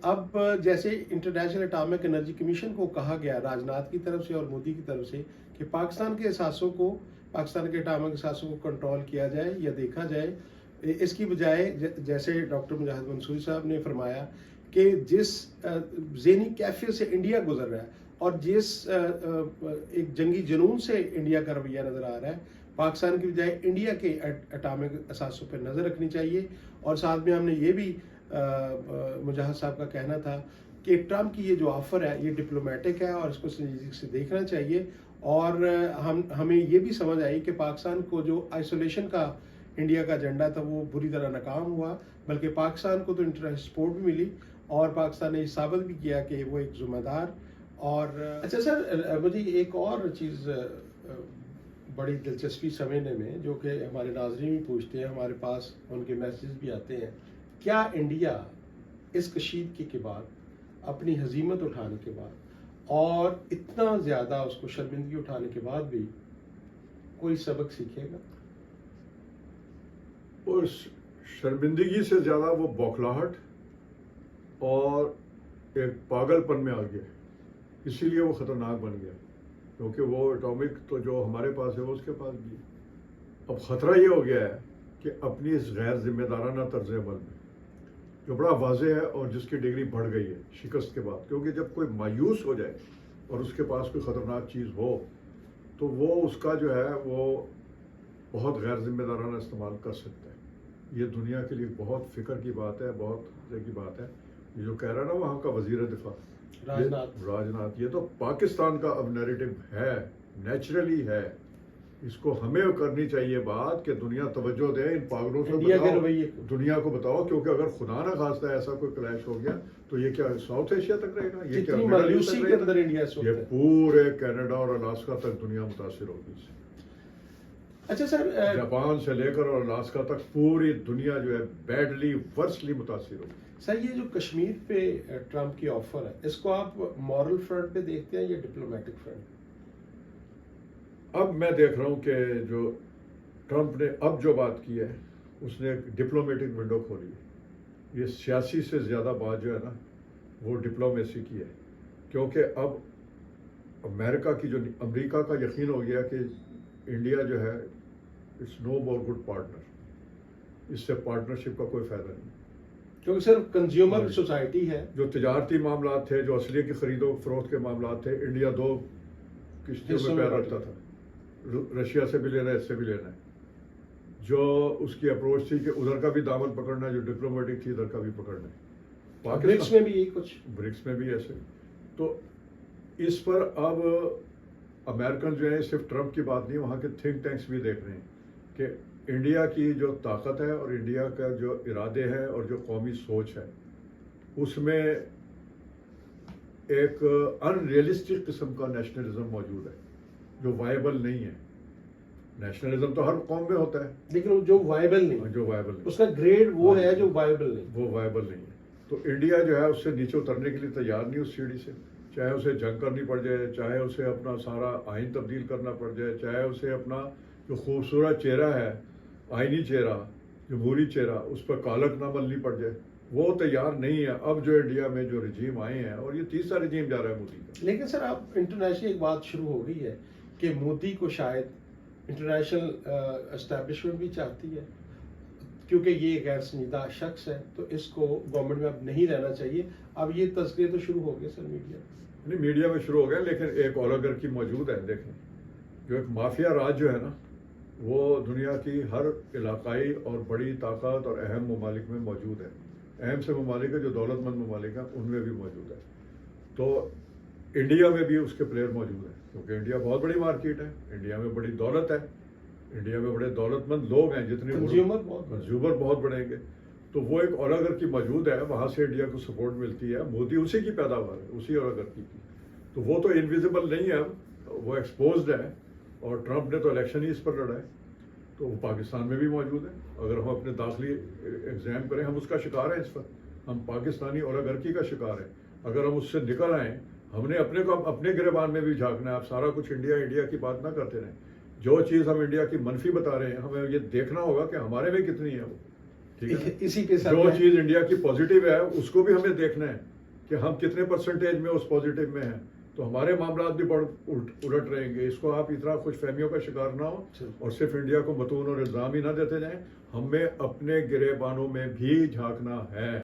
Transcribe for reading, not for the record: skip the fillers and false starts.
اب جیسے international atomic energy commission کو کہا گیا راجناتھ کی طرف سے اور مودی کی طرف سے کہ پاکستان کے اثاثوں کو، پاکستان کے اٹامک اثاثوں کو کنٹرول کیا جائے یا دیکھا جائے، اس کی بجائے جیسے ڈاکٹر مجاہد منصوری صاحب نے فرمایا کہ جس ذہنی کیفیت سے انڈیا گزر رہا ہے اور جس ایک جنگی جنون سے انڈیا کا رویہ نظر آ رہا ہے، پاکستان کی بجائے انڈیا کے اٹامک اثاثوں پر نظر رکھنی چاہیے۔ اور ساتھ میں ہم نے یہ بھی مجاہد صاحب کا کہنا تھا کہ ٹرمپ کی یہ جو آفر ہے یہ ڈپلومیٹک ہے اور اس کو سنجیدگی سے دیکھنا چاہیے، اور ہمیں یہ بھی سمجھ آئی کہ پاکستان کو جو آئسولیشن کا انڈیا کا ایجنڈا تھا وہ بری طرح ناکام ہوا، بلکہ پاکستان کو تو انٹرنیشنل سپورٹ بھی ملی اور پاکستان نے یہ ثابت بھی کیا کہ وہ ایک ذمہ دار اور اچھا سر، مجھے ایک اور چیز بڑی دلچسپی سمجھنے میں جو کہ ہمارے ناظرین بھی پوچھتے ہیں، ہمارے پاس ان کے میسیج بھی آتے ہیں، کیا انڈیا اس کشیدگی کے بعد، اپنی ہزیمت اٹھانے کے بعد اور اتنا زیادہ اس کو شرمندگی اٹھانے کے بعد بھی کوئی سبق سیکھے گا؟ اور شرمندگی سے زیادہ وہ بوکھلاہٹ اور ایک پاگل پن میں آ گیا، اسی لیے وہ خطرناک بن گیا، کیونکہ وہ اٹامک تو جو ہمارے پاس ہے وہ اس کے پاس بھی ہے۔ اب خطرہ یہ ہو گیا ہے کہ اپنی اس غیر ذمہ دارانہ طرز عمل میں جو بڑا واضح ہے اور جس کی ڈگری بڑھ گئی ہے شکست کے بعد، کیونکہ جب کوئی مایوس ہو جائے اور اس کے پاس کوئی خطرناک چیز ہو تو وہ اس کا جو ہے وہ بہت غیر ذمہ دارانہ استعمال کر سکتا ہے۔ یہ دنیا کے لیے بہت فکر کی بات ہے، بہت کی بات ہے۔ یہ جو کہہ رہا نا وہاں کا وزیر دفاع راجناتھ، یہ تو پاکستان کا اب نیریٹو ہے، نیچرلی ہے۔ اس کو ہمیں کرنی چاہیے بات کہ دنیا توجہ دے ان پاگلوں سے، دنیا کو بتاؤ، کیونکہ اگر خدا نہ خواستہ ایسا کوئی کلیش ہو گیا تو یہ کیا ساؤتھ ایشیا تک رہے گا؟ یہ کیا یہ پورے کینیڈا اور الاسکا تک دنیا متاثر ہوگی اس سے۔ اچھا سر، جاپان سے لے کر اور الاسکا تک پوری دنیا جو ہے بیڈلی ورسلی متاثر ہوگی۔ سر یہ جو کشمیر پہ ٹرمپ کی آفر ہے، اس کو آپ مورل فرنٹ پہ دیکھتے ہیں یا ڈپلومیٹک فرنٹ؟ اب میں دیکھ رہا ہوں کہ جو ٹرمپ نے اب جو بات کی ہے اس نے ایک ڈپلومیٹک ونڈو کھولی ہے۔ یہ سیاسی سے زیادہ بات جو ہے نا وہ ڈپلومیسی کی ہے، کیونکہ اب امریکہ کا یقین ہو گیا کہ انڈیا جو ہے it's no more good partner, اس سے پارٹنرشپ کا کوئی فائدہ نہیں، کیونکہ سر کنزیومر سوسائٹی ہے۔ جو تجارتی معاملات تھے، جو اسلحے کی خرید و فروخت کے معاملات تھے، انڈیا دو کشتیوں میں پیر رکھتا تھا، رشیا سے بھی لینا ہے، اس سے بھی لینا ہے۔ جو اس کی اپروچ تھی کہ ادھر کا بھی دامن پکڑنا ہے، جو ڈپلومیٹک تھی ادھر کا بھی پکڑنا ہے۔ برکس میں بھی یہی کچھ، برکس میں بھی ایسے۔ تو اس پر اب امریکن جو ہے صرف ٹرمپ کی بات نہیں، وہاں کے تھنک ٹینکس بھی دیکھ رہے ہیں کہ انڈیا کی جو طاقت ہے اور انڈیا کا جو ارادے ہیں اور جو قومی سوچ ہے اس میں ایک ان ریئلسٹک قسم کا نیشنلزم موجود ہے جو وائبل نہیں ہے۔ نیشنلزم تو ہر قوم میں ہوتا ہے، لیکن جو وائبل نہیں، اس کا گریڈ وہ ہے جو وائبل نہیں ہے۔ تو انڈیا جو ہے اس سے نیچے اترنے کے لیے تیار نہیں اس سیڑھی سے، چاہے اسے جنگ کرنی پڑ جائے، چاہے اسے اپنا سارا آئین تبدیل کرنا پڑ جائے، چاہے اسے اپنا جو خوبصورت چہرہ ہے، آئینی چہرہ، جمہوری چہرہ، اس پر کالک نہ ملنی پڑ جائے، وہ تیار نہیں ہے۔ اب جو انڈیا میں جو رجیم آئے ہیں، اور یہ تیسرا رجیم جا رہا ہے مودی کا۔ لیکن سر اب انٹرنیشنل ایک بات شروع ہو گئی ہے کہ مودی کو شاید انٹرنیشنل اسٹیبلشمنٹ بھی چاہتی ہے، کیونکہ یہ غیر سنجیدہ شخص ہے تو اس کو گورنمنٹ میں اب نہیں رہنا چاہیے۔ اب یہ تذکرے تو شروع ہو گئے سر میڈیا میں، نہیں میڈیا میں شروع ہو گئے، لیکن ایک اولیگارکی موجود ہے۔ دیکھیں جو ایک مافیا راج جو ہے نا وہ دنیا کی ہر علاقائی اور بڑی طاقت اور اہم ممالک میں موجود ہے۔ اہم سے ممالک ہے جو دولت مند ممالک ہیں ان میں بھی موجود ہے، تو انڈیا میں بھی اس کے پلیئر موجود ہیں، کیونکہ انڈیا بہت بڑی مارکیٹ ہے، انڈیا میں بڑی دولت ہے، انڈیا میں بڑے دولت مند لوگ ہیں، جتنے کنزیومر بہت بڑھیں گے، تو وہ ایک اولیگارکی موجود ہے، وہاں سے انڈیا کو سپورٹ ملتی ہے۔ مودی اسی کی پیداوار ہے، اسی اولیگارکی کی، تو وہ تو انویزیبل نہیں ہے، اب وہ ایکسپوزڈ ہے، اور ٹرمپ نے تو الیکشن ہی اس پر لڑا ہے، تو وہ پاکستان میں بھی موجود ہے۔ اگر ہم اپنے داخلی ایگزام کریں، ہم اس کا شکار ہیں، اس وقت ہم پاکستانی اولیگارکی کا شکار ہیں۔ اگر ہم اس سے نکل آئیں، ہم نے اپنے کو اپنے گریبان میں بھی جھانکنا ہے۔ آپ سارا کچھ انڈیا کی بات نہ کرتے رہیں، جو چیز ہم انڈیا کی منفی بتا رہے ہیں ہمیں یہ دیکھنا ہوگا کہ ہمارے میں کتنی ہے وہ، ٹھیک ہے؟ اسی پہ جو چیز انڈیا کی پازیٹیو ہے اس کو بھی ہمیں دیکھنا ہے۔ کہ ہم کتنے پرسنٹیج میں اس پازیٹیو میں ہیں، تو ہمارے معاملات بھی بڑھ الٹ رہیں گے. اس کو آپ اتنا خوش فہمیوں کا شکار نہ ہو اور صرف انڈیا کو متون اور الزام ہی نہ دیتے جائیں. ہمیں اپنے گریبانوں میں بھی جھانکنا ہے.